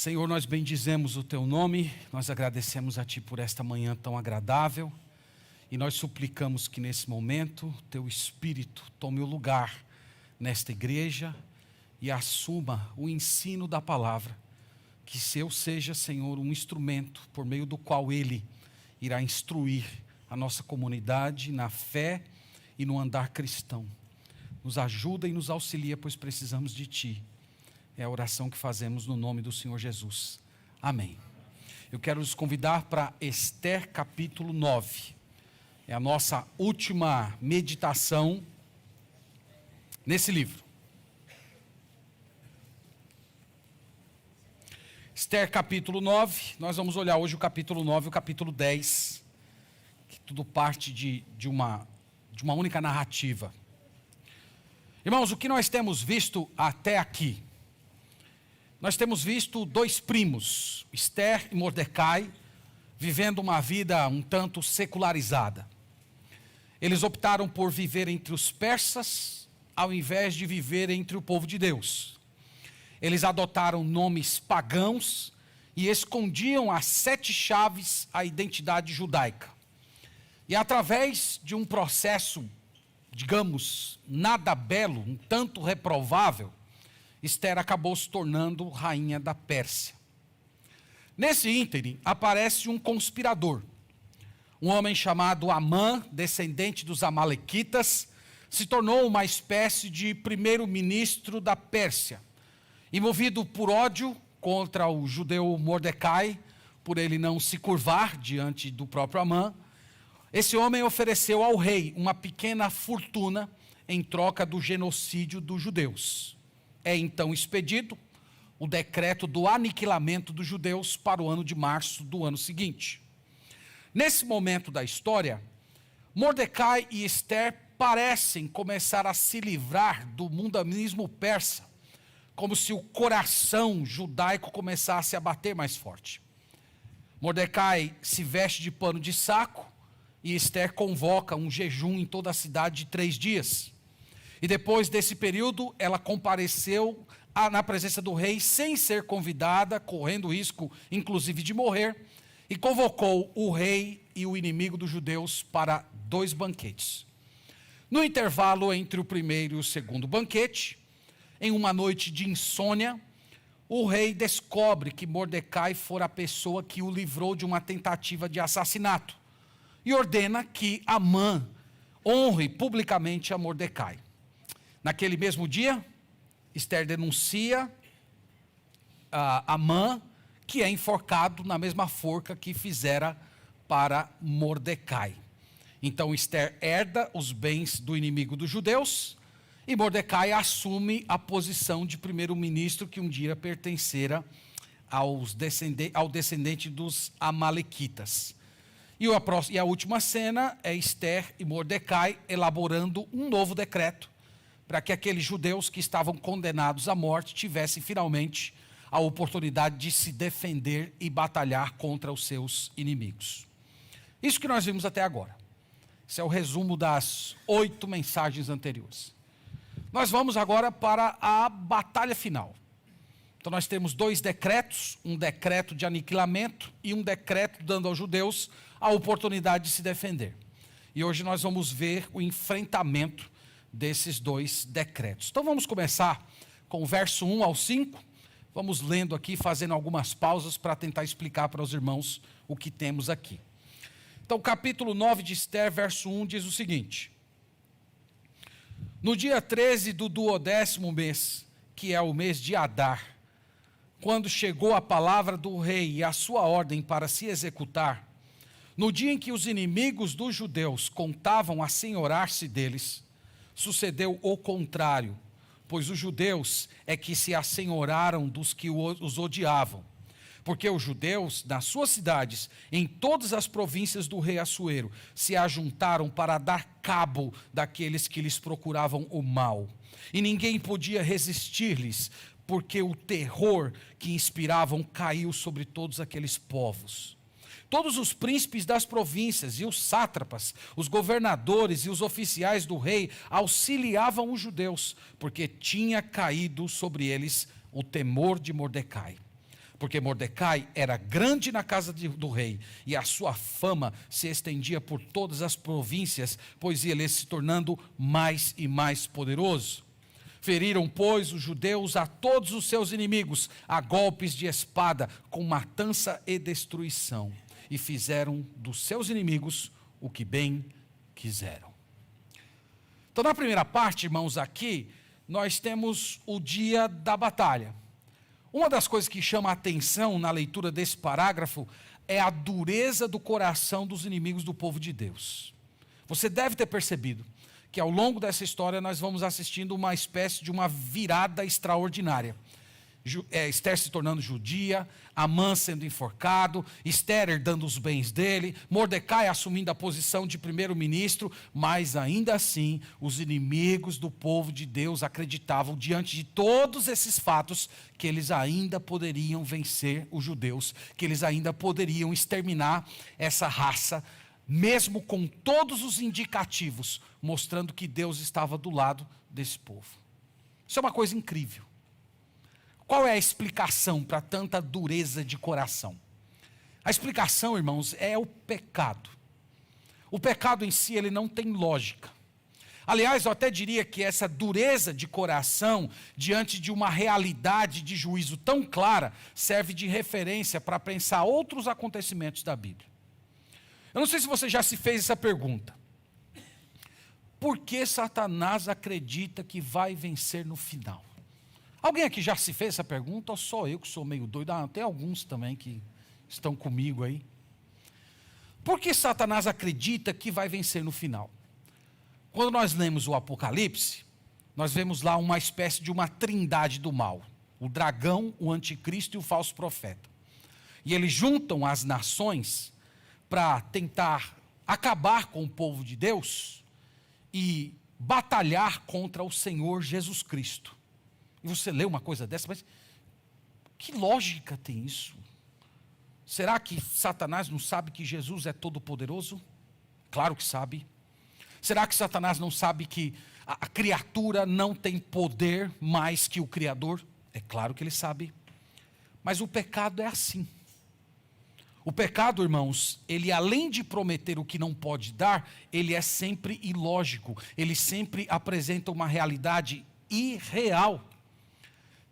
Senhor, nós bendizemos o Teu nome, nós agradecemos a Ti por esta manhã tão agradável e nós suplicamos que nesse momento Teu Espírito tome o lugar nesta igreja e assuma o ensino da palavra. Que eu seja, Senhor, um instrumento por meio do qual Ele irá instruir a nossa comunidade na fé e no andar cristão. Nos ajuda e nos auxilia, pois precisamos de Ti. É a oração que fazemos no nome do Senhor Jesus. Amém. Eu quero os convidar para Esther capítulo 9. É a nossa última meditação nesse livro. Esther capítulo 9, nós vamos olhar hoje o capítulo 9 e o capítulo 10, que tudo parte de uma única narrativa. Irmãos, o que nós temos visto até aqui? Nós temos visto dois primos, Esther e Mordecai, vivendo uma vida um tanto secularizada. Eles optaram por viver entre os persas, ao invés de viver entre o povo de Deus. Eles adotaram nomes pagãos e escondiam as 7 chaves à identidade judaica. E através de um processo, digamos, nada belo, um tanto reprovável, Esther acabou se tornando rainha da Pérsia. Nesse ínterim, aparece um conspirador. Um homem chamado Amã, descendente dos amalequitas, se tornou uma espécie de primeiro-ministro da Pérsia. E movido por ódio contra o judeu Mordecai, por ele não se curvar diante do próprio Amã, esse homem ofereceu ao rei uma pequena fortuna em troca do genocídio dos judeus. É então expedido o decreto do aniquilamento dos judeus para o ano de março do ano seguinte. Nesse momento da história, Mordecai e Esther parecem começar a se livrar do mundanismo persa, como se o coração judaico começasse a bater mais forte. Mordecai se veste de pano de saco e Esther convoca um jejum em toda a cidade de 3 dias. E depois desse período, ela compareceu na presença do rei sem ser convidada, correndo o risco, inclusive, de morrer, e convocou o rei e o inimigo dos judeus para 2 banquetes. No intervalo entre o primeiro e o segundo banquete, em uma noite de insônia, o rei descobre que Mordecai fora a pessoa que o livrou de uma tentativa de assassinato e ordena que Amã honre publicamente a Mordecai. Naquele mesmo dia, Esther denuncia Amã, que é enforcado na mesma forca que fizera para Mordecai. Então Esther herda os bens do inimigo dos judeus e Mordecai assume a posição de primeiro-ministro que um dia pertencera ao descendente dos amalequitas. E a última cena é Esther e Mordecai elaborando um novo decreto para que aqueles judeus que estavam condenados à morte tivessem finalmente a oportunidade de se defender e batalhar contra os seus inimigos. Isso que nós vimos até agora. Esse é o resumo das 8 mensagens anteriores. Nós vamos agora para a batalha final. Então nós temos 2 decretos, um decreto de aniquilamento e um decreto dando aos judeus a oportunidade de se defender. E hoje nós vamos ver o enfrentamento desses 2 decretos. Então vamos começar com o verso 1 ao 5. Vamos lendo aqui, fazendo algumas pausas para tentar explicar para os irmãos o que temos aqui. Então o capítulo 9 de Esther, verso 1, diz o seguinte: No dia 13 do 12º mês, que é o mês de Adar, quando chegou a palavra do rei e a sua ordem para se executar, no dia em que os inimigos dos judeus contavam assenhorar-se deles, sucedeu o contrário, pois os judeus é que se assenhoraram dos que os odiavam. Porque os judeus, nas suas cidades, em todas as províncias do rei Assuero, se ajuntaram para dar cabo daqueles que lhes procuravam o mal. E ninguém podia resistir-lhes, porque o terror que inspiravam caiu sobre todos aqueles povos. Todos os príncipes das províncias e os sátrapas, os governadores e os oficiais do rei auxiliavam os judeus, porque tinha caído sobre eles o temor de Mordecai. porque Mordecai era grande na casa do rei, e a sua fama se estendia por todas as províncias, pois ia ele se tornando mais e mais poderoso. Feriram, pois, os judeus a todos os seus inimigos, a golpes de espada, com matança e destruição, e fizeram dos seus inimigos o que bem quiseram. Então, na primeira parte, irmãos, aqui, nós temos o dia da batalha. Uma das coisas que chama a atenção na leitura desse parágrafo é a dureza do coração dos inimigos do povo de Deus. Você deve ter percebido que ao longo dessa história nós vamos assistindo uma espécie de uma virada extraordinária. Esther se tornando judia, Amã sendo enforcado, Esther herdando os bens dele, Mordecai assumindo a posição de primeiro-ministro, mas ainda assim os inimigos do povo de Deus acreditavam, diante de todos esses fatos, que eles ainda poderiam vencer os judeus, que eles ainda poderiam exterminar essa raça, mesmo com todos os indicativos, mostrando que Deus estava do lado desse povo. Isso é uma coisa incrível. Qual é a explicação para tanta dureza de coração? A explicação, irmãos, é o pecado. O pecado em si, ele não tem lógica. Aliás, eu até diria que essa dureza de coração, diante de uma realidade de juízo tão clara, serve de referência para pensar outros acontecimentos da Bíblia. Eu não sei se você já se fez essa pergunta. Por que Satanás acredita que vai vencer no final? Alguém aqui já se fez essa pergunta, ou só eu que sou meio doido? Tem alguns também que estão comigo aí. Por que Satanás acredita que vai vencer no final? Quando nós lemos o Apocalipse, nós vemos lá uma espécie de uma trindade do mal. O dragão, o anticristo e o falso profeta. E eles juntam as nações para tentar acabar com o povo de Deus e batalhar contra o Senhor Jesus Cristo. E você lê uma coisa dessa, mas que lógica tem isso? Será que Satanás não sabe que Jesus é todo-poderoso? Claro que sabe. Será que Satanás não sabe que a criatura não tem poder mais que o Criador? É claro que ele sabe. Mas o pecado é assim. O pecado, irmãos, ele além de prometer o que não pode dar, ele é sempre ilógico. Ele sempre apresenta uma realidade irreal.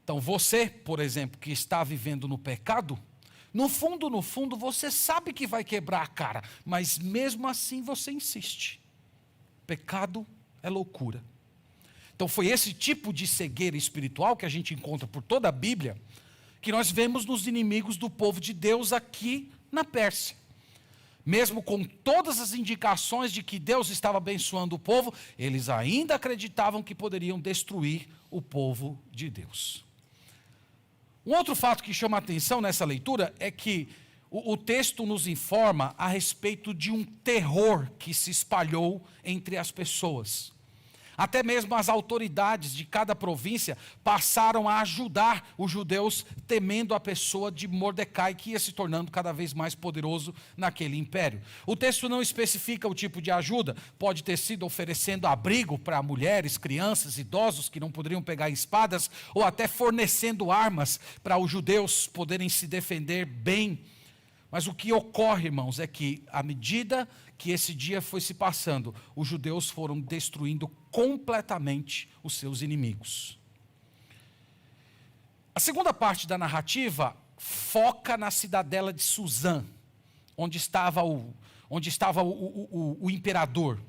Então você, por exemplo, que está vivendo no pecado, no fundo, você sabe que vai quebrar a cara, mas mesmo assim você insiste. Pecado é loucura. Então foi esse tipo de cegueira espiritual que a gente encontra por toda a Bíblia, que nós vemos nos inimigos do povo de Deus aqui na Pérsia. Mesmo com todas as indicações de que Deus estava abençoando o povo, eles ainda acreditavam que poderiam destruir o povo de Deus. Um outro fato que chama a atenção nessa leitura é que o texto nos informa a respeito de um terror que se espalhou entre as pessoas. Até mesmo as autoridades de cada província passaram a ajudar os judeus, temendo a pessoa de Mordecai, que ia se tornando cada vez mais poderoso naquele império. O texto não especifica o tipo de ajuda, pode ter sido oferecendo abrigo para mulheres, crianças, idosos que não poderiam pegar espadas, ou até fornecendo armas para os judeus poderem se defender bem. Mas o que ocorre, irmãos, é que à medida que esse dia foi se passando, os judeus foram destruindo completamente os seus inimigos. A segunda parte da narrativa foca na cidadela de Suzã, onde estava o imperador.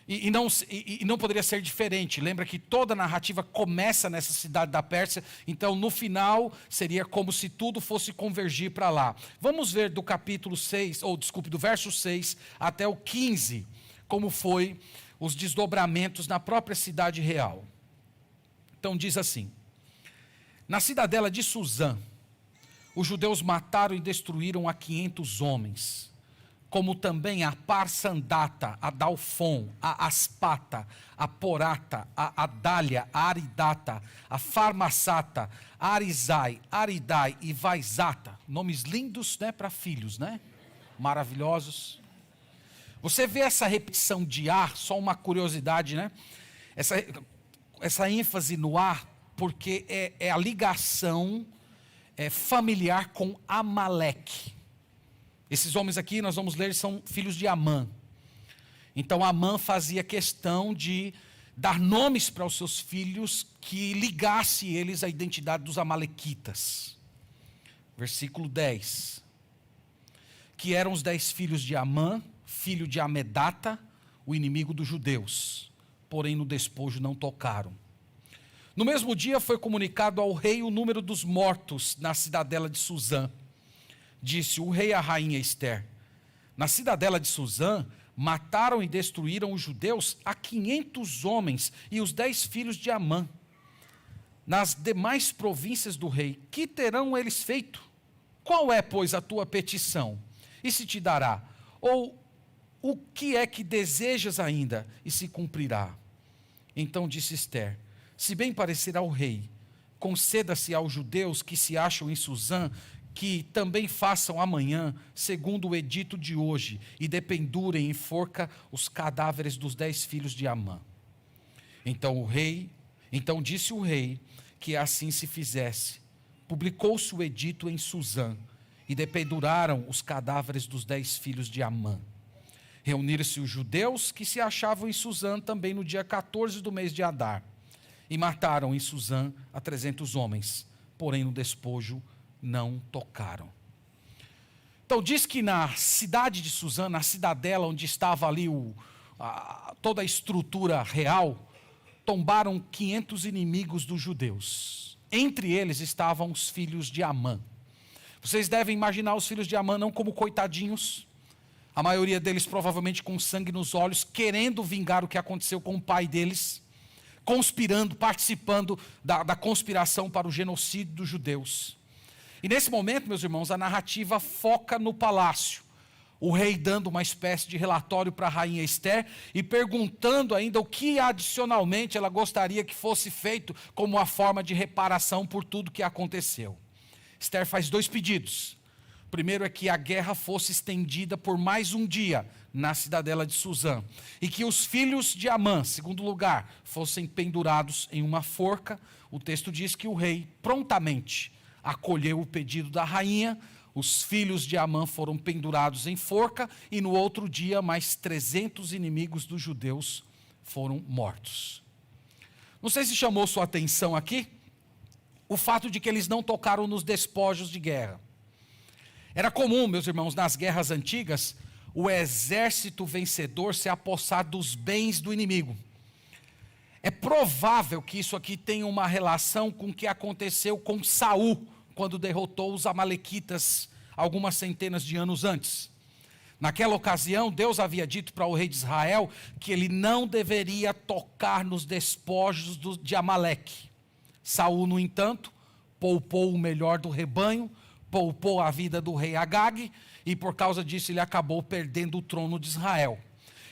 E não poderia ser diferente. Lembra que toda a narrativa começa nessa cidade da Pérsia, então no final seria como se tudo fosse convergir para lá. Vamos ver do do verso 6 até o 15, como foi os desdobramentos na própria cidade real. Então diz assim: na cidadela de Suzã, os judeus mataram e destruíram a 500 homens, como também a Parsandata, a Dalfon, a Aspata, a Porata, a Adália, a Aridata, a Farmasata, a Arizai, Aridai e Vaizata. Nomes lindos, né, para filhos, né? Maravilhosos. Você vê essa repetição de ar, só uma curiosidade, né? Essa ênfase no ar, porque é a ligação familiar com Amaleque. Esses homens aqui, nós vamos ler, são filhos de Amã. Então Amã fazia questão de dar nomes para os seus filhos que ligasse eles à identidade dos amalequitas. Versículo 10. Que eram os 10 filhos de Amã, filho de Amedata, o inimigo dos judeus. Porém no despojo não tocaram. No mesmo dia foi comunicado ao rei o número dos mortos na cidadela de Suzã. Disse o rei à rainha Ester: na cidadela de Suzã mataram e destruíram os judeus a 500 homens e os 10 filhos de Amã. Nas demais províncias do rei, que terão eles feito? Qual é, pois, a tua petição? E se te dará? Ou o que é que desejas ainda? E se cumprirá? Então disse Ester: se bem parecer ao rei, conceda-se aos judeus que se acham em Suzã, que também façam amanhã, segundo o edito de hoje, e dependurem em forca os cadáveres dos 10 filhos de Amã. Então disse o rei que assim se fizesse. Publicou-se o edito em Suzã, e dependuraram os cadáveres dos 10 filhos de Amã. Reuniram-se os judeus que se achavam em Suzã também no dia 14 do mês de Adar, e mataram em Suzã a 300 homens, porém no despojo não tocaram. Então diz que na cidade de Suzã, na cidadela onde estava ali toda a estrutura real, tombaram 500 inimigos dos judeus. Entre eles estavam os filhos de Amã. Vocês devem imaginar os filhos de Amã não como coitadinhos, a maioria deles provavelmente com sangue nos olhos, querendo vingar o que aconteceu com o pai deles, conspirando, participando da conspiração para o genocídio dos judeus. E nesse momento, meus irmãos, a narrativa foca no palácio. O rei dando uma espécie de relatório para a rainha Ester e perguntando ainda o que adicionalmente ela gostaria que fosse feito como uma forma de reparação por tudo que aconteceu. Ester faz 2 pedidos. O primeiro é que a guerra fosse estendida por mais um dia na cidadela de Suzã, e que os filhos de Amã, segundo lugar, fossem pendurados em uma forca. O texto diz que o rei prontamente acolheu o pedido da rainha. Os filhos de Amã foram pendurados em forca, e no outro dia mais 300 inimigos dos judeus foram mortos. Não sei se chamou sua atenção aqui o fato de que eles não tocaram nos despojos de guerra. Era comum, meus irmãos, nas guerras antigas, o exército vencedor se apossar dos bens do inimigo. É provável que isso aqui tenha uma relação com o que aconteceu com Saul, quando derrotou os amalequitas algumas centenas de anos antes. Naquela ocasião, Deus havia dito para o rei de Israel que ele não deveria tocar nos despojos de Amaleque. Saul, no entanto, poupou o melhor do rebanho, poupou a vida do rei Agag, e por causa disso ele acabou perdendo o trono de Israel.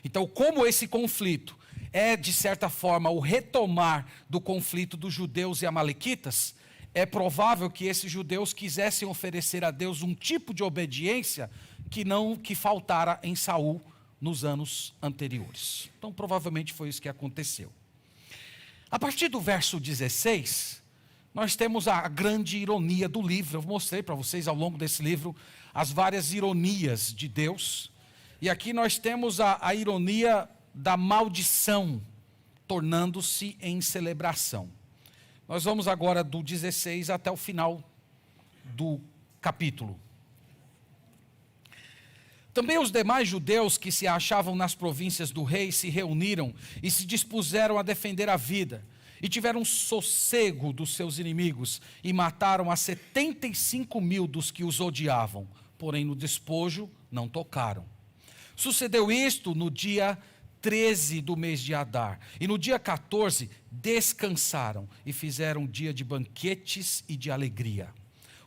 Então, como esse conflito é, de certa forma, o retomar do conflito dos judeus e amalequitas, é provável que esses judeus quisessem oferecer a Deus um tipo de obediência que faltara em Saul nos anos anteriores. Então, provavelmente foi isso que aconteceu. A partir do verso 16, nós temos a grande ironia do livro. Eu mostrei para vocês ao longo desse livro as várias ironias de Deus. E aqui nós temos a ironia da maldição, tornando-se em celebração. Nós vamos agora do 16 até o final do capítulo. Também os demais judeus que se achavam nas províncias do rei se reuniram e se dispuseram a defender a vida, e tiveram sossego dos seus inimigos, e mataram a 75.000 dos que os odiavam, porém no despojo não tocaram. Sucedeu isto no dia 13 do mês de Adar, e no dia 14 descansaram e fizeram dia de banquetes e de alegria.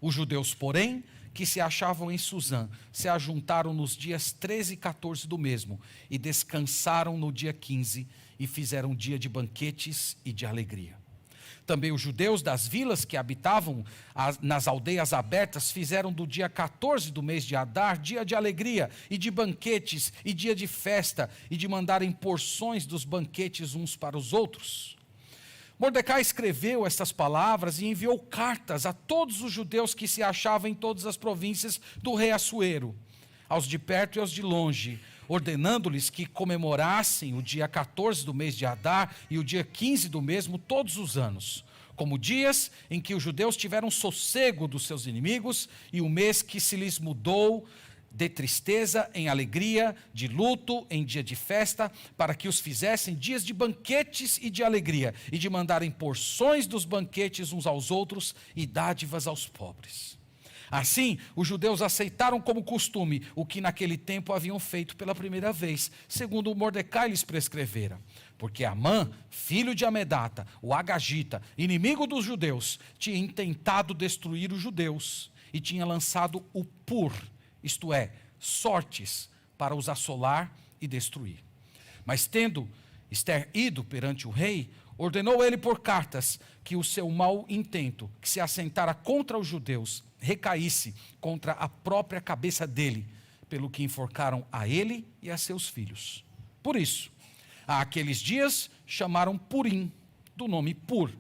Os judeus, porém, que se achavam em Suzã, se ajuntaram nos dias 13 e 14 do mesmo, e descansaram no dia 15, e fizeram dia de banquetes e de alegria. Também os judeus das vilas que habitavam nas aldeias abertas fizeram do dia 14 do mês de Adar dia de alegria e de banquetes e dia de festa, e de mandarem porções dos banquetes uns para os outros. Mordecai escreveu estas palavras e enviou cartas a todos os judeus que se achavam em todas as províncias do rei Assuero, aos de perto e aos de longe, ordenando-lhes que comemorassem o dia 14 do mês de Adar e o dia 15 do mesmo todos os anos, como dias em que os judeus tiveram sossego dos seus inimigos e o mês que se lhes mudou de tristeza em alegria, de luto em dia de festa, para que os fizessem dias de banquetes e de alegria, e de mandarem porções dos banquetes uns aos outros e dádivas aos pobres. Assim, os judeus aceitaram como costume o que naquele tempo haviam feito pela primeira vez, segundo Mordecai lhes prescrevera. Porque Amã, filho de Amedata, o Agagita, inimigo dos judeus, tinha intentado destruir os judeus e tinha lançado o pur, isto é, sortes, para os assolar e destruir. Mas tendo Ester ido perante o rei, ordenou ele por cartas que o seu mau intento, que se assentara contra os judeus, recaísse contra a própria cabeça dele, pelo que enforcaram a ele e a seus filhos. Por isso, aqueles dias chamaram Purim, do nome Pur.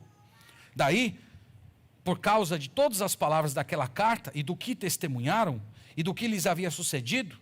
Daí, por causa de todas as palavras daquela carta e do que testemunharam, e do que lhes havia sucedido,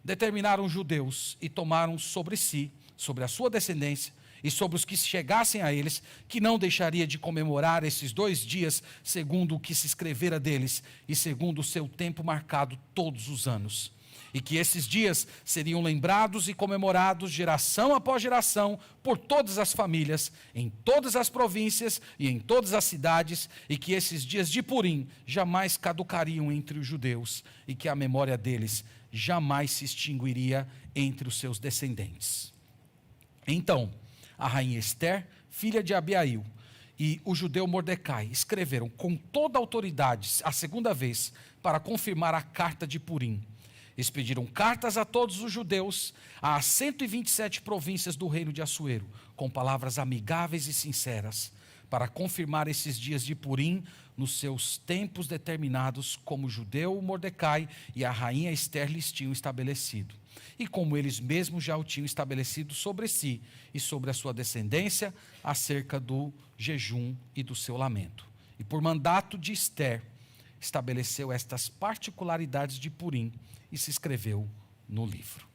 determinaram os judeus e tomaram sobre si, sobre a sua descendência, e sobre os que chegassem a eles, que não deixaria de comemorar esses 2 dias, segundo o que se escrevera deles, e segundo o seu tempo marcado todos os anos. E que esses dias seriam lembrados e comemorados geração após geração por todas as famílias, em todas as províncias e em todas as cidades, e que esses dias de Purim jamais caducariam entre os judeus, e que a memória deles jamais se extinguiria entre os seus descendentes. Então, a rainha Ester, filha de Abiail, e o judeu Mordecai escreveram com toda a autoridade, a segunda vez, para confirmar a carta de Purim. Expediram cartas a todos os judeus, às 127 províncias do reino de Assuero, com palavras amigáveis e sinceras, para confirmar esses dias de Purim nos seus tempos determinados, como o judeu Mordecai e a rainha Ester lhes tinham estabelecido, e como eles mesmos já o tinham estabelecido sobre si e sobre a sua descendência, acerca do jejum e do seu lamento. E por mandato de Ester, estabeleceu estas particularidades de Purim, e se escreveu no livro.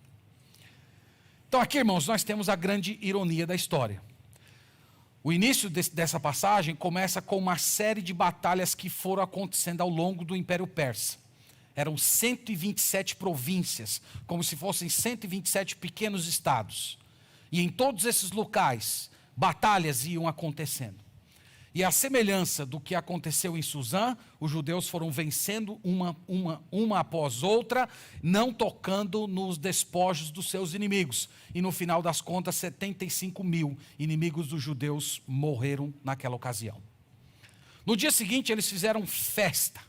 Então aqui, irmãos, nós temos a grande ironia da história. O início dessa passagem começa com uma série de batalhas que foram acontecendo ao longo do Império Persa. Eram 127 províncias, como se fossem 127 pequenos estados. E em todos esses locais, batalhas iam acontecendo. E a semelhança do que aconteceu em Suzã, os judeus foram vencendo uma após outra, não tocando nos despojos dos seus inimigos. E no final das contas, 75 mil inimigos dos judeus morreram naquela ocasião. No dia seguinte, eles fizeram festa.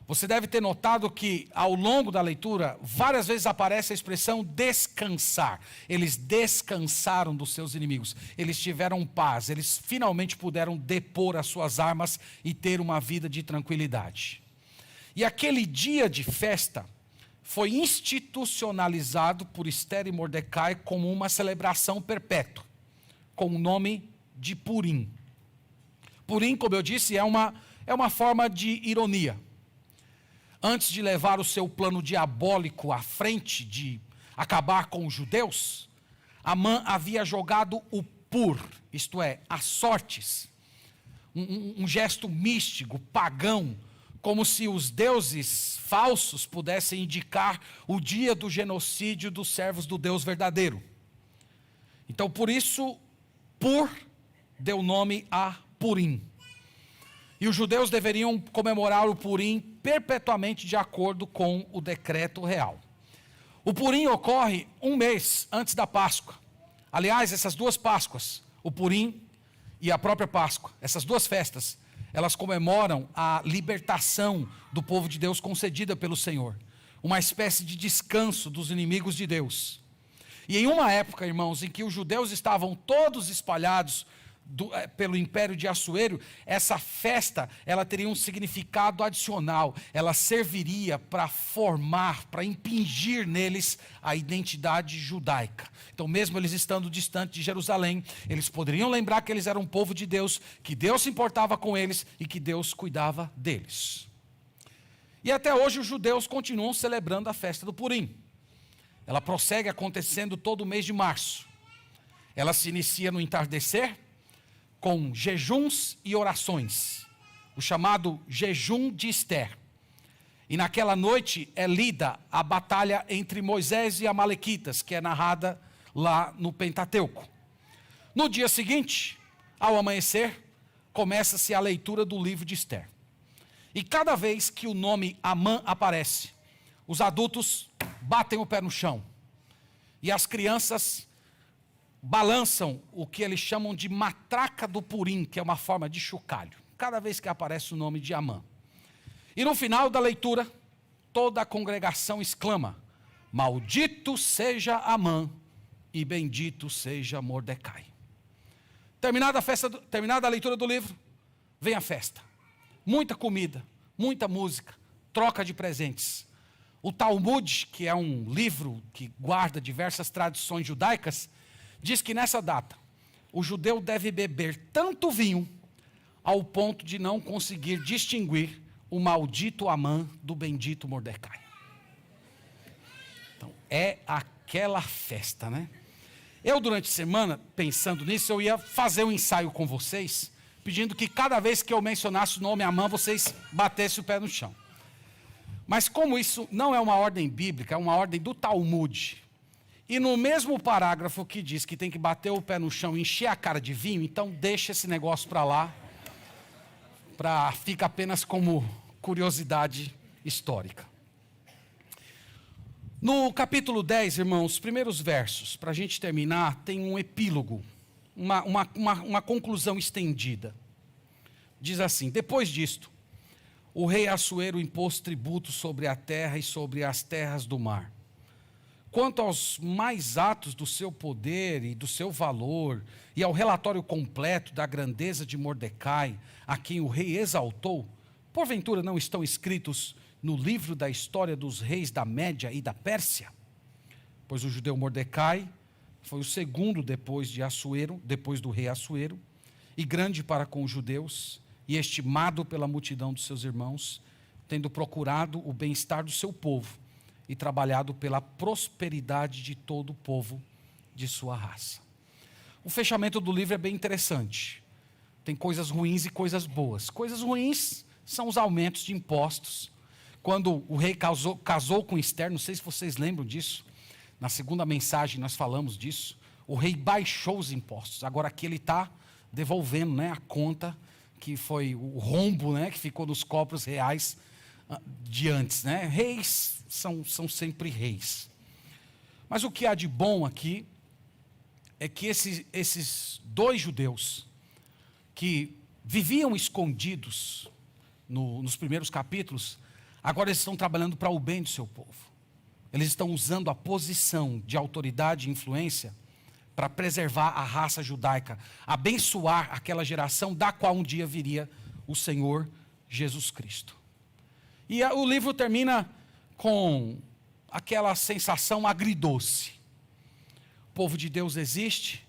Você deve ter notado que, ao longo da leitura, várias vezes aparece a expressão descansar. Eles descansaram dos seus inimigos. Eles tiveram paz. Eles finalmente puderam depor as suas armas e ter uma vida de tranquilidade. E aquele dia de festa foi institucionalizado por Ester e Mordecai como uma celebração perpétua, com o nome de Purim. Purim, como eu disse, é uma forma de ironia. Antes de levar o seu plano diabólico à frente de acabar com os judeus, Amã havia jogado o pur, isto é, as sortes, um gesto místico, pagão, como se os deuses falsos pudessem indicar o dia do genocídio dos servos do Deus verdadeiro. Então, por isso, Pur deu nome a Purim. E os judeus deveriam comemorar o Purim perpetuamente de acordo com o decreto real. O Purim ocorre um mês antes da Páscoa. Aliás, essas 2 Páscoas, o Purim e a própria Páscoa, essas 2 festas, elas comemoram a libertação do povo de Deus concedida pelo Senhor. Uma espécie de descanso dos inimigos de Deus. E em uma época, irmãos, em que os judeus estavam todos espalhados pelo Império de Assuero, essa festa ela teria um significado adicional. Ela serviria para formar, para impingir neles a identidade judaica. Então, mesmo eles estando distantes de Jerusalém, eles poderiam lembrar que eles eram um povo de Deus, que Deus se importava com eles e que Deus cuidava deles. E até hoje os judeus continuam celebrando a festa do Purim. Ela prossegue acontecendo todo o mês de março. Ela se inicia no entardecer, com jejuns e orações, o chamado jejum de Ester. E naquela noite é lida a batalha entre Moisés e Amalequitas, que é narrada lá no Pentateuco. No dia seguinte, ao amanhecer, começa-se a leitura do livro de Ester. E cada vez que o nome Amã aparece, os adultos batem o pé no chão. E as crianças balançam o que eles chamam de matraca do Purim, que é uma forma de chocalho, cada vez que aparece o nome de Amã. E no final da leitura, toda a congregação exclama: maldito seja Amã e bendito seja Mordecai. Terminada a leitura do livro, vem a festa. Muita comida, muita música, troca de presentes. O Talmud, que é um livro que guarda diversas tradições judaicas, diz que nessa data, o judeu deve beber tanto vinho, ao ponto de não conseguir distinguir o maldito Amã do bendito Mordecai. Então, é aquela festa, né? Eu, durante a semana, pensando nisso, eu ia fazer um ensaio com vocês, pedindo que cada vez que eu mencionasse o nome Amã, vocês batessem o pé no chão. Mas como isso não é uma ordem bíblica, é uma ordem do Talmud, e no mesmo parágrafo que diz que tem que bater o pé no chão e encher a cara de vinho, então deixa esse negócio para lá, fica apenas como curiosidade histórica. No capítulo 10, irmãos, os primeiros versos, para a gente terminar, tem um epílogo, uma conclusão estendida. Diz assim: depois disto, o rei Assuero impôs tributo sobre a terra e sobre as terras do mar. Quanto aos mais atos do seu poder e do seu valor, e ao relatório completo da grandeza de Mordecai, a quem o rei exaltou, porventura não estão escritos no livro da história dos reis da Média e da Pérsia? Pois o judeu Mordecai foi o segundo depois de Assuero, depois do rei Assuero, e grande para com os judeus, e estimado pela multidão dos seus irmãos, tendo procurado o bem-estar do seu povo, e trabalhado pela prosperidade de todo o povo de sua raça. O fechamento do livro é bem interessante. Tem coisas ruins e coisas boas. Coisas ruins são os aumentos de impostos. Quando o rei casou com Ester, não sei se vocês lembram disso, na segunda mensagem nós falamos disso, o rei baixou os impostos. Agora aqui ele está devolvendo, né, a conta que foi o rombo, né, que ficou nos cofres reais de antes, né? Reis são sempre reis. Mas o que há de bom aqui é que esses dois judeus que viviam escondidos nos primeiros capítulos, agora eles estão trabalhando para o bem do seu povo. Eles estão usando a posição de autoridade e influência para preservar a raça judaica, abençoar aquela geração da qual um dia viria o Senhor Jesus Cristo. E o livro termina com aquela sensação agridoce. O povo de Deus existe,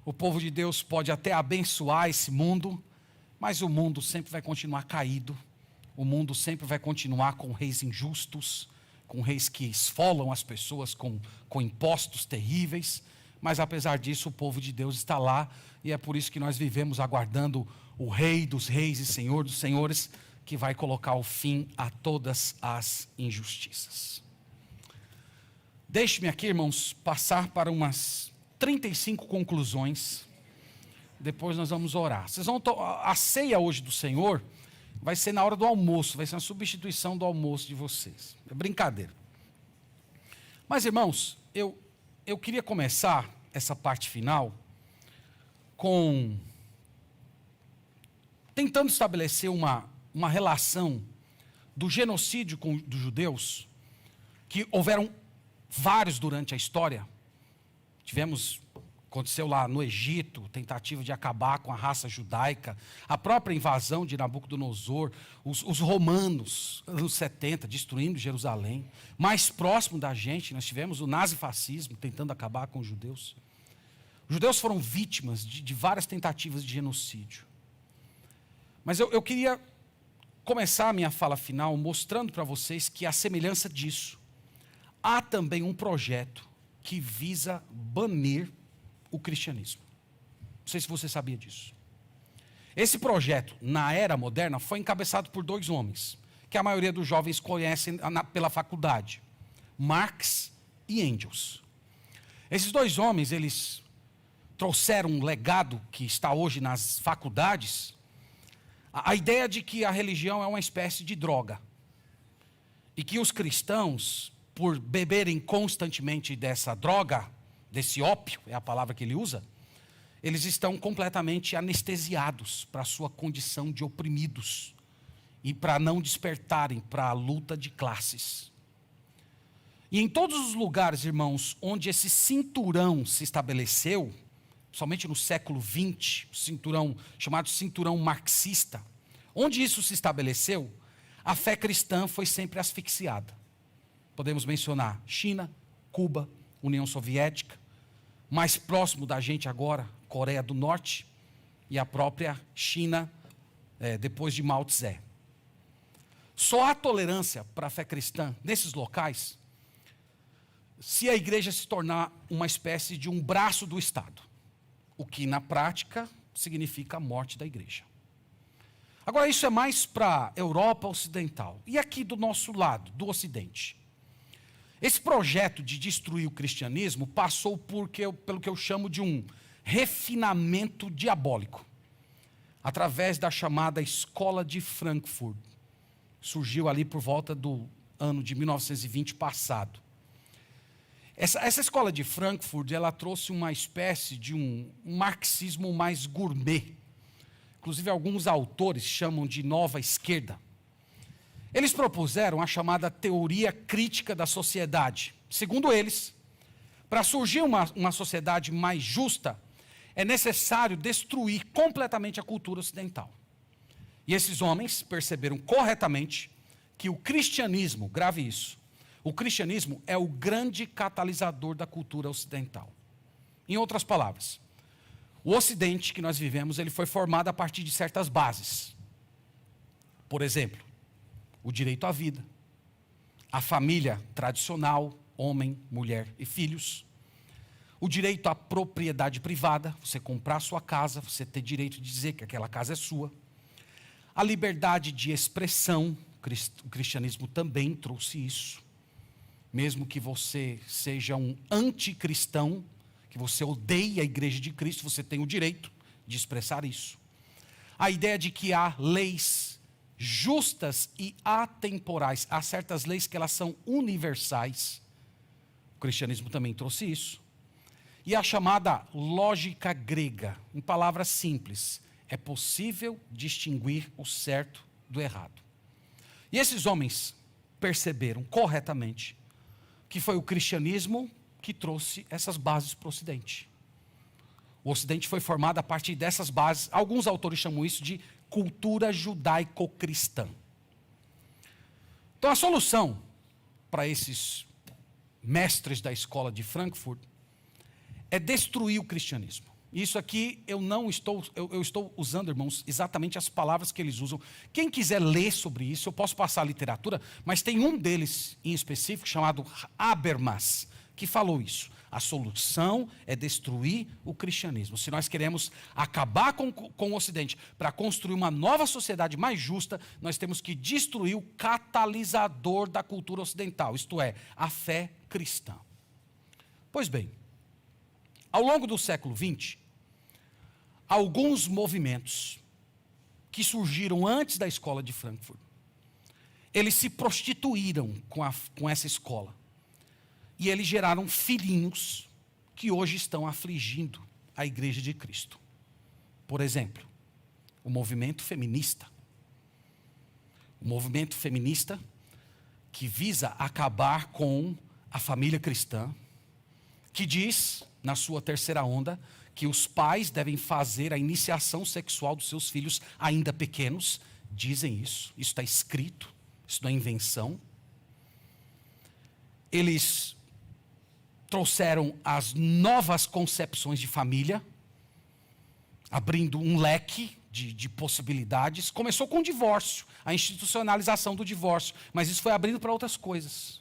o povo de Deus pode até abençoar esse mundo, mas o mundo sempre vai continuar caído, o mundo sempre vai continuar com reis injustos, com reis que esfolam as pessoas com impostos terríveis, mas apesar disso o povo de Deus está lá, e é por isso que nós vivemos aguardando o Rei dos Reis e Senhor dos Senhores, que vai colocar o fim a todas as injustiças. Deixe-me aqui, irmãos, passar para umas 35 conclusões, depois nós vamos orar. A ceia hoje do Senhor vai ser na hora do almoço, vai ser uma substituição do almoço de vocês. É brincadeira. Mas, irmãos, eu queria começar essa parte final tentando estabelecer uma relação do genocídio dos judeus, que houveram vários durante a história. Tivemos Aconteceu lá no Egito, tentativa de acabar com a raça judaica, a própria invasão de Nabucodonosor, os romanos, anos 70, destruindo Jerusalém. Mais próximo da gente, nós tivemos o nazifascismo tentando acabar com os judeus. Os judeus foram vítimas de várias tentativas de genocídio. Mas eu queria começar a minha fala final mostrando para vocês que, à semelhança disso, há também um projeto que visa banir o cristianismo. Não sei se você sabia disso. Esse projeto, na era moderna, foi encabeçado por dois homens, que a maioria dos jovens conhecem pela faculdade: Marx e Engels. Esses dois homens, eles trouxeram um legado que está hoje nas faculdades, a ideia de que a religião é uma espécie de droga, e que os cristãos, por beberem constantemente dessa droga, desse ópio, é a palavra que ele usa, eles estão completamente anestesiados para a sua condição de oprimidos e para não despertarem para a luta de classes. E em todos os lugares, irmãos, onde esse cinturão se estabeleceu, somente no século XX, chamado cinturão marxista, onde isso se estabeleceu, a fé cristã foi sempre asfixiada. Podemos mencionar China, Cuba, União Soviética, mais próximo da gente agora, Coreia do Norte e a própria China, depois de Mao Tse. Só há tolerância para a fé cristã nesses locais se a igreja se tornar uma espécie de um braço do Estado, o que na prática significa a morte da igreja. Agora, isso é mais para a Europa Ocidental. E aqui do nosso lado, do Ocidente? Esse projeto de destruir o cristianismo passou pelo que eu chamo de um refinamento diabólico, através da chamada Escola de Frankfurt. Surgiu ali por volta do ano de 1920 passado. Essa escola de Frankfurt, ela trouxe uma espécie de um marxismo mais gourmet. Inclusive, alguns autores chamam de nova esquerda. Eles propuseram a chamada teoria crítica da sociedade. Segundo eles, para surgir uma sociedade mais justa, é necessário destruir completamente a cultura ocidental. E esses homens perceberam corretamente que o cristianismo, grave isso, o cristianismo é o grande catalisador da cultura ocidental. Em outras palavras, o Ocidente que nós vivemos, ele foi formado a partir de certas bases. Por exemplo, o direito à vida, a família tradicional, homem, mulher e filhos, o direito à propriedade privada, você comprar sua casa, você ter direito de dizer que aquela casa é sua, a liberdade de expressão, o cristianismo também trouxe isso, mesmo que você seja um anticristão, que você odeie a igreja de Cristo, você tem o direito de expressar isso. A ideia de que há leis justas e atemporais, há certas leis que elas são universais, o cristianismo também trouxe isso. E a chamada lógica grega, em palavras simples, é possível distinguir o certo do errado. E esses homens perceberam corretamente que foi o cristianismo que trouxe essas bases para o Ocidente. O Ocidente foi formado a partir dessas bases, alguns autores chamam isso de cultura judaico-cristã. Então a solução para esses mestres da escola de Frankfurt é destruir o cristianismo. Isso aqui eu estou usando, irmãos, exatamente as palavras que eles usam. Quem quiser ler sobre isso, eu posso passar a literatura, mas tem um deles em específico, chamado Habermas, que falou isso. A solução é destruir o cristianismo. Se nós queremos acabar com o Ocidente para construir uma nova sociedade mais justa, nós temos que destruir o catalisador da cultura ocidental, isto é, a fé cristã. Pois bem, ao longo do século XX, alguns movimentos que surgiram antes da escola de Frankfurt, eles se prostituíram com essa escola. E eles geraram filhinhos que hoje estão afligindo a igreja de Cristo. Por exemplo, o movimento feminista. O movimento feminista que visa acabar com a família cristã, que diz, na sua terceira onda, que os pais devem fazer a iniciação sexual dos seus filhos ainda pequenos. Dizem isso está escrito, isso não é invenção. Eles trouxeram as novas concepções de família, abrindo um leque de possibilidades. Começou com o divórcio, a institucionalização do divórcio, mas isso foi abrindo para outras coisas.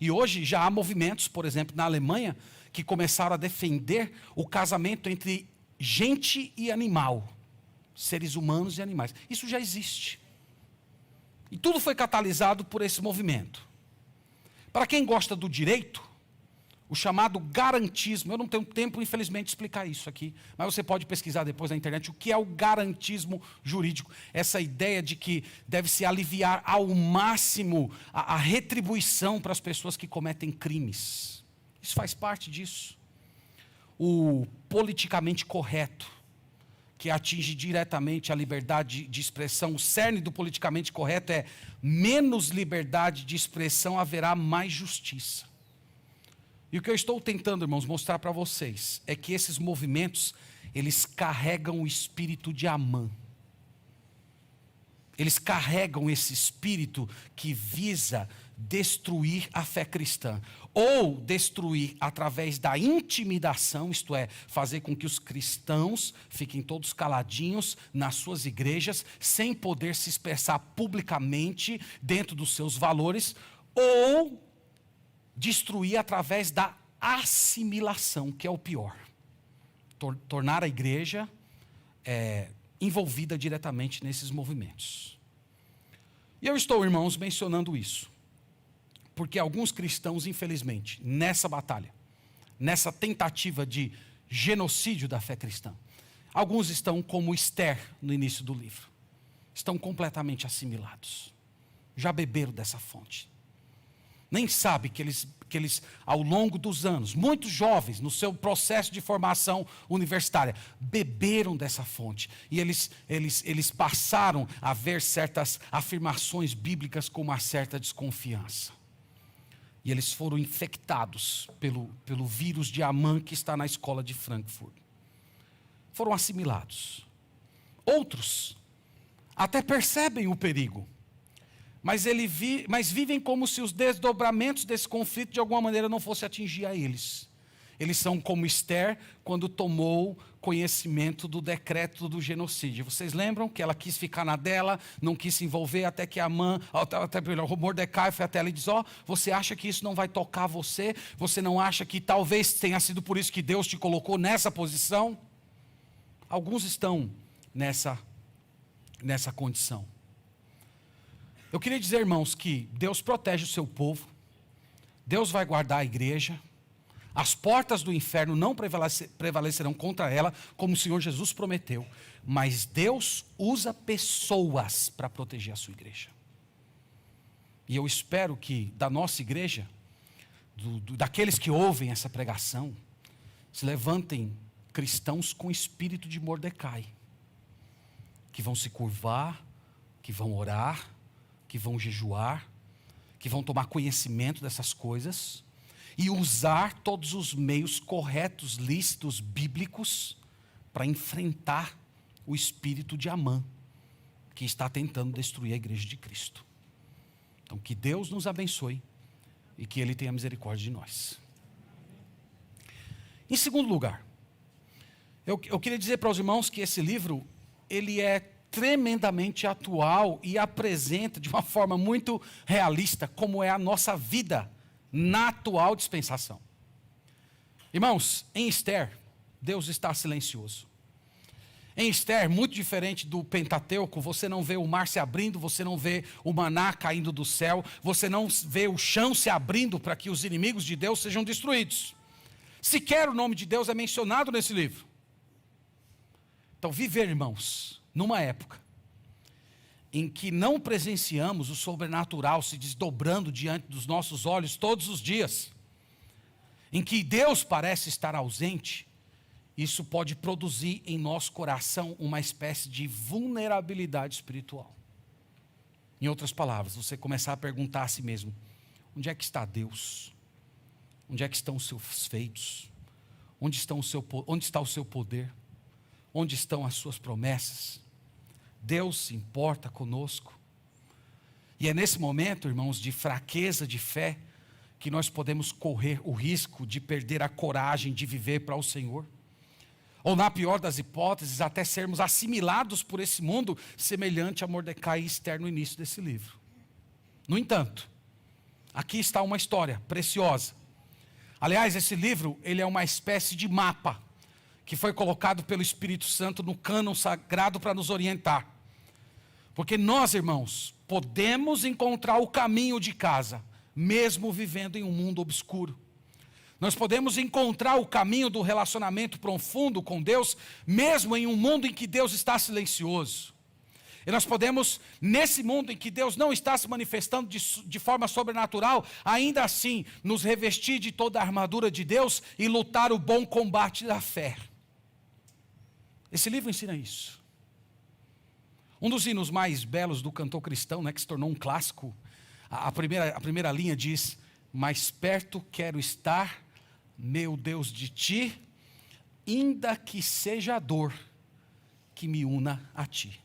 E hoje já há movimentos, por exemplo, na Alemanha, que começaram a defender o casamento entre gente e animal, seres humanos e animais. Isso já existe. E tudo foi catalisado por esse movimento. Para quem gosta do direito, o chamado garantismo, eu não tenho tempo, infelizmente, de explicar isso aqui, mas você pode pesquisar depois na internet o que é o garantismo jurídico. Essa ideia de que deve-se aliviar ao máximo a retribuição para as pessoas que cometem crimes. Isso faz parte disso. O politicamente correto, que atinge diretamente a liberdade de expressão. O cerne do politicamente correto é: menos liberdade de expressão, haverá mais justiça. E o que eu estou tentando, irmãos, mostrar para vocês é que esses movimentos, eles carregam o espírito de Amã. Eles carregam esse espírito que visa destruir a fé cristã. Ou destruir através da intimidação, isto é, fazer com que os cristãos fiquem todos caladinhos nas suas igrejas, sem poder se expressar publicamente dentro dos seus valores, ou destruir através da assimilação, que é o pior. Tornar a igreja envolvida diretamente nesses movimentos. E eu estou, irmãos, mencionando isso, porque alguns cristãos, infelizmente, nessa batalha, nessa tentativa de genocídio da fé cristã, alguns estão como Esther no início do livro. Estão completamente assimilados. Já beberam dessa fonte. Nem sabe que eles, ao longo dos anos, muitos jovens, no seu processo de formação universitária, beberam dessa fonte. E eles passaram a ver certas afirmações bíblicas com uma certa desconfiança. E eles foram infectados pelo vírus de Amã que está na escola de Frankfurt. Foram assimilados. Outros até percebem o perigo, mas vivem como se os desdobramentos desse conflito de alguma maneira não fossem atingir a eles. Eles são como Esther quando tomou conhecimento do decreto do genocídio. Vocês lembram que ela quis ficar na dela, não quis se envolver, até que o Mordecai foi até ela e diz: você acha que isso não vai tocar você? Você não acha que talvez tenha sido por isso que Deus te colocou nessa posição? Alguns estão nessa condição. Eu queria dizer, irmãos, que Deus protege o seu povo, Deus vai guardar a igreja, as portas do inferno não prevalecerão contra ela, como o Senhor Jesus prometeu, mas Deus usa pessoas para proteger a sua igreja. E eu espero que da nossa igreja, daqueles que ouvem essa pregação, se levantem cristãos com espírito de Mordecai, que vão se curvar, que vão orar, que vão jejuar, que vão tomar conhecimento dessas coisas e usar todos os meios corretos, lícitos, bíblicos para enfrentar o espírito de Amã, que está tentando destruir a igreja de Cristo. Então, que Deus nos abençoe e que Ele tenha misericórdia de nós. Em segundo lugar, eu queria dizer para os irmãos que esse livro, ele é tremendamente atual e apresenta de uma forma muito realista como é a nossa vida na atual dispensação. Irmãos, em Esther, Deus está silencioso. Em Esther, muito diferente do Pentateuco, você não vê o mar se abrindo, você não vê o maná caindo do céu, você não vê o chão se abrindo para que os inimigos de Deus sejam destruídos. Sequer o nome de Deus é mencionado nesse livro. Então, viver, irmãos, numa época em que não presenciamos o sobrenatural se desdobrando diante dos nossos olhos todos os dias, em que Deus parece estar ausente, isso pode produzir em nosso coração uma espécie de vulnerabilidade espiritual. Em outras palavras, você começar a perguntar a si mesmo: onde é que está Deus? Onde é que estão os seus feitos? Onde está o seu poder? Onde estão as suas promessas? Deus se importa conosco. E é nesse momento, irmãos, de fraqueza de fé, que nós podemos correr o risco de perder a coragem de viver para o Senhor. Ou, na pior das hipóteses, até sermos assimilados por esse mundo, semelhante a Mordecai e Ester no início desse livro. No entanto, aqui está uma história preciosa. Aliás, esse livro, ele é uma espécie de mapa, que foi colocado pelo Espírito Santo no cânon sagrado para nos orientar. Porque nós, irmãos, podemos encontrar o caminho de casa, mesmo vivendo em um mundo obscuro. Nós podemos encontrar o caminho do relacionamento profundo com Deus, mesmo em um mundo em que Deus está silencioso. E nós podemos, nesse mundo em que Deus não está se manifestando de forma sobrenatural, ainda assim, nos revestir de toda a armadura de Deus e lutar o bom combate da fé. Esse livro ensina isso. Um dos hinos mais belos do cantor cristão, que se tornou um clássico, a primeira linha diz: mais perto quero estar, meu Deus, de ti, ainda que seja a dor que me una a ti.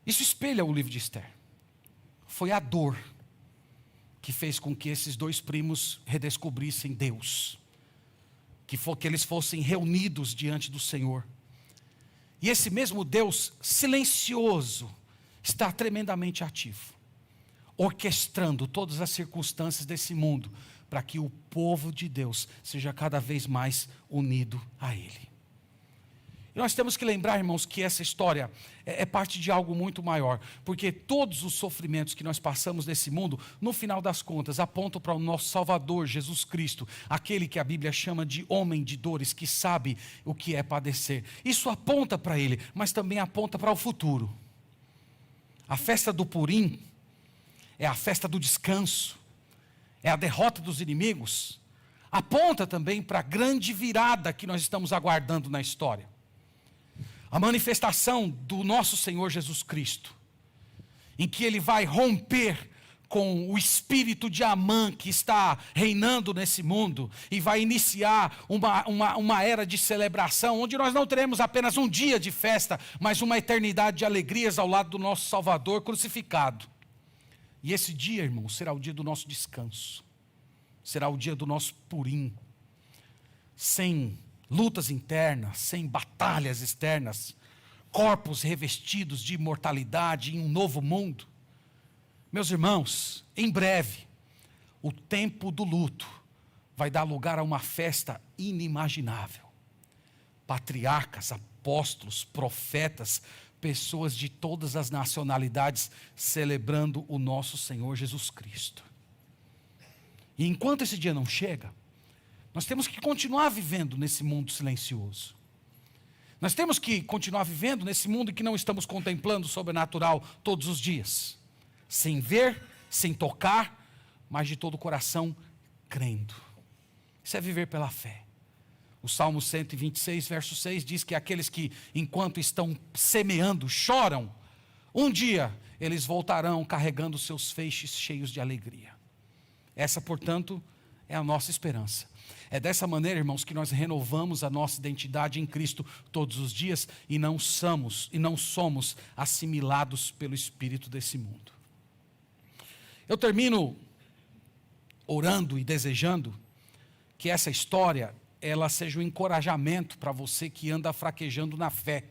Isso espelha o livro de Ester. Foi a dor que fez com que esses dois primos redescobrissem Deus, que eles fossem reunidos diante do Senhor. E esse mesmo Deus silencioso está tremendamente ativo, orquestrando todas as circunstâncias desse mundo, para que o povo de Deus seja cada vez mais unido a Ele. E nós temos que lembrar, irmãos, que essa história é parte de algo muito maior, porque todos os sofrimentos que nós passamos nesse mundo, no final das contas, apontam para o nosso Salvador, Jesus Cristo, aquele que a Bíblia chama de homem de dores, que sabe o que é padecer. Isso aponta para Ele, mas também aponta para o futuro. A festa do Purim é a festa do descanso, é a derrota dos inimigos, aponta também para a grande virada que nós estamos aguardando na história. A manifestação do nosso Senhor Jesus Cristo, em que Ele vai romper com o espírito de Amã que está reinando nesse mundo, e vai iniciar uma era de celebração, onde nós não teremos apenas um dia de festa, mas uma eternidade de alegrias ao lado do nosso Salvador crucificado. E esse dia, irmão, será o dia do nosso descanso, será o dia do nosso Purim, sem lutas internas, sem batalhas externas, corpos revestidos de imortalidade em um novo mundo. Meus irmãos, em breve, o tempo do luto vai dar lugar a uma festa inimaginável. Patriarcas, apóstolos, profetas, pessoas de todas as nacionalidades celebrando o nosso Senhor Jesus Cristo. E enquanto esse dia não chega, nós temos que continuar vivendo nesse mundo silencioso. Nós temos que continuar vivendo nesse mundo em que não estamos contemplando o sobrenatural todos os dias. Sem ver, sem tocar, mas de todo o coração crendo. Isso é viver pela fé. O Salmo 126, verso 6 diz que aqueles que, enquanto estão semeando, choram, um dia eles voltarão carregando seus feixes cheios de alegria. Essa, portanto, é a nossa esperança. É dessa maneira, irmãos, que nós renovamos a nossa identidade em Cristo todos os dias e não somos assimilados pelo espírito desse mundo. Eu termino orando e desejando que essa história ela seja um encorajamento para você que anda fraquejando na fé,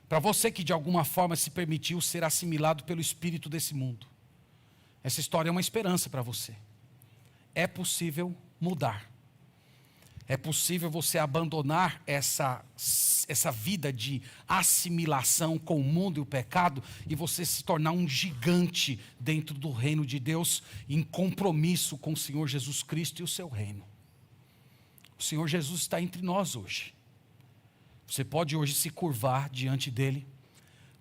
para você que de alguma forma se permitiu ser assimilado pelo espírito desse mundo. Essa história é uma esperança para você. É possível mudar. É possível você abandonar essa vida de assimilação com o mundo e o pecado e você se tornar um gigante dentro do reino de Deus, em compromisso com o Senhor Jesus Cristo e o seu reino. O Senhor Jesus está entre nós hoje. Você pode hoje se curvar diante dele,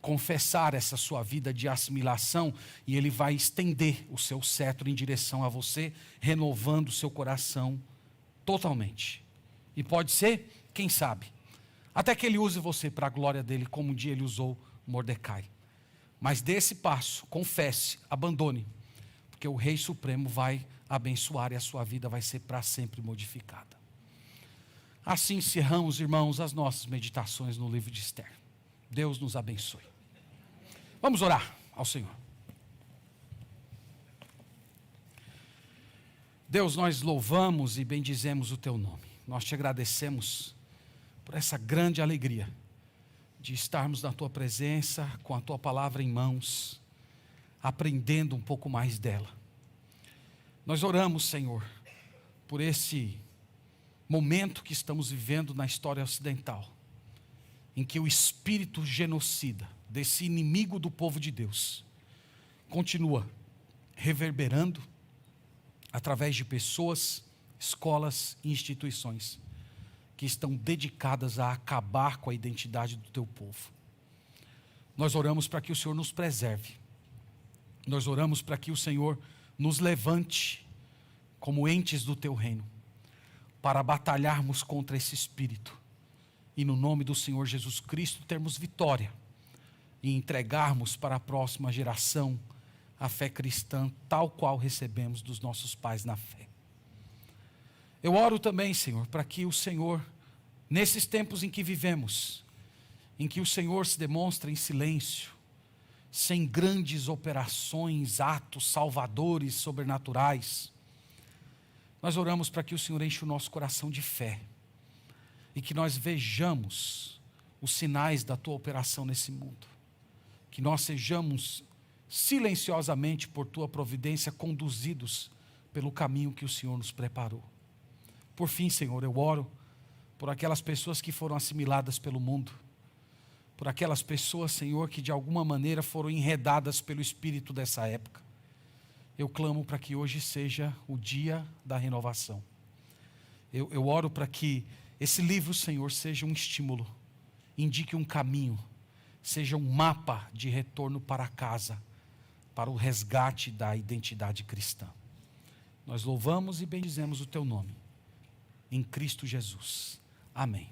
confessar essa sua vida de assimilação e ele vai estender o seu cetro em direção a você, renovando o seu coração totalmente. E pode ser, quem sabe, até que ele use você para a glória dele, como um dia ele usou Mordecai. Mas dê esse passo, confesse, abandone, porque o Rei Supremo vai abençoar e a sua vida vai ser para sempre modificada. Assim encerramos, irmãos, as nossas meditações no livro de Esther. Deus nos abençoe. Vamos orar ao Senhor. Deus, nós louvamos e bendizemos o Teu nome. Nós te agradecemos por essa grande alegria de estarmos na Tua presença, com a Tua palavra em mãos, aprendendo um pouco mais dela. Nós oramos, Senhor, por esse momento que estamos vivendo na história ocidental, em que o espírito genocida desse inimigo do povo de Deus continua reverberando através de pessoas, escolas e instituições que estão dedicadas a acabar com a identidade do teu povo. Nós oramos para que o Senhor nos preserve. Nós oramos para que o Senhor nos levante como entes do teu reino, para batalharmos contra esse espírito e no nome do Senhor Jesus Cristo termos vitória e entregarmos para a próxima geração a fé cristã tal qual recebemos dos nossos pais na fé. Eu oro também, Senhor, para que o Senhor, nesses tempos em que vivemos, em que o Senhor se demonstra em silêncio, sem grandes operações, atos salvadores, sobrenaturais, nós oramos para que o Senhor enche o nosso coração de fé e que nós vejamos os sinais da Tua operação nesse mundo. Que nós sejamos silenciosamente, por Tua providência, conduzidos pelo caminho que o Senhor nos preparou. Por fim, Senhor, eu oro por aquelas pessoas que foram assimiladas pelo mundo, por aquelas pessoas, Senhor, que de alguma maneira foram enredadas pelo espírito dessa época. Eu clamo para que hoje seja o dia da renovação. Eu oro para que esse livro, Senhor, seja um estímulo, indique um caminho, seja um mapa de retorno para casa, para o resgate da identidade cristã. Nós louvamos e bendizemos o Teu nome, em Cristo Jesus. Amém.